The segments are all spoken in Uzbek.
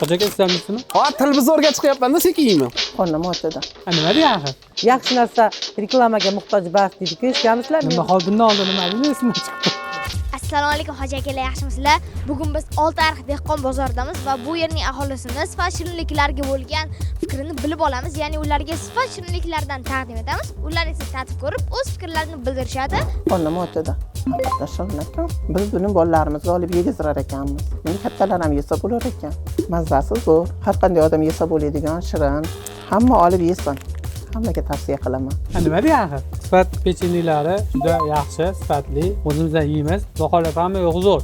Qo'jaga islamlikmi? Ha, televizorga chiqyapman-da sekingmi? Qonunma o'tadi. Nima deyapsiz? Yaxshi narsa reklamaga muhtoj bas deydi-ku, eshitganmisizlar? Nima hozirdan oldin nima deydi esimdan chiqdi. Assalomu alaykum hoji akalar, yaxshimisizlar? Bugun biz Oltiariq dehqon bozoridamiz va bu yerning aholisini sifat shirinliklarga bo'lgan fikrini bilib olamiz. Ya'ni ularga sifat shirinliklardan taqdim etamiz. Ular esa tatib ko'rib, o'z fikrlarini bildirishadi. Qonunma o'tadi. Albatta, biz buni bolalarimizga olib yegizrar ekanmiz. Buni kattalar ham yesa bo'lar ekan. Mazasi zo'r. Har qanday odam yesa bo'ladigan shirin. Hamma olib yesin. Hammaga tavsiya qilaman. Nima deyapsiz? Sifat pechenniklari juda yaxshi, sifatli. O'zimizdan yeymiz. Baholar ham zo'r.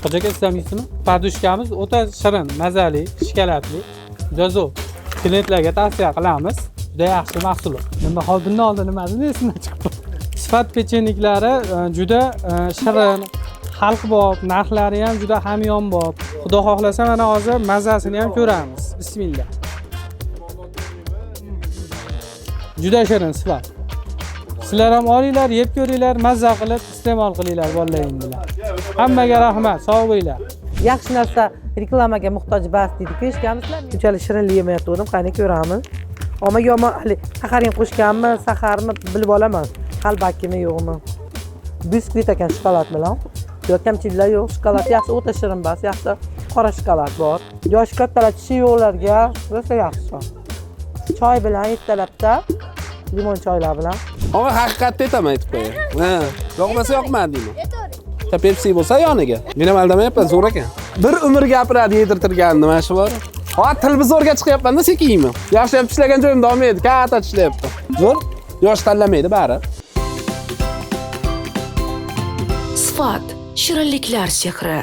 Qo'jaga islamlikmi? Padushkamiz o'ta shirin, mazali, shikolatli, juda zo'r. Klientlarga tavsiya qilamiz. Juda yaxshi mahsulot. Nima hozirdan oldin nima dedi esimdan chiqdi. Sifat pechenniklari juda shirin, xalqbop, narxlari ham juda hamyonbop. Xudo xohlasa mana hozir mazasini ham ko'ramiz. Bismillah. Juda shirin sifat. Sizlar ham olinglar, yeb ko'ringlar, mazza qilib iste'mol qilinglar bolalaring bilan. Hammaga rahmat, sog' bo'linglar. Yaxshi narsa reklamaga muhtoj bas deydi-ku, eshitganmisizlar? Bunchalik shirinlik yemayotgandim, qani ko'ramiz. Ammo yomon hali saharin qo'shganmi, saharmi bilib olaman. Qalbakimi yo'qmi? Biskvit ekan shokolad bilan. Kamchiliklar yo'q, shokolad yaxshi, o'ta shirin bas, yaxshi qora shokolad bor. Yosh kattalar tishi yo'qlarga rosa yaxshi. Choy bilan ertalabda limon choylar bilan. Ama haqiqatni aytaman aytib qo'yay. Ha, yoqmasa yoqmadingmi? Pepsi bo'lsa yoniga. Men ham aldamayapman, zo'r ekan. Bir umr gapiradi yedirtirgandim, mana shu bor. Ha, televizorga chiqyapman-da sekingmi? Yaxshilab ishlagan joyim davom etdi, katta ishlayapti. Zo'r. Yosh tanlamaydi bari. Sifat shirinliklar sehri.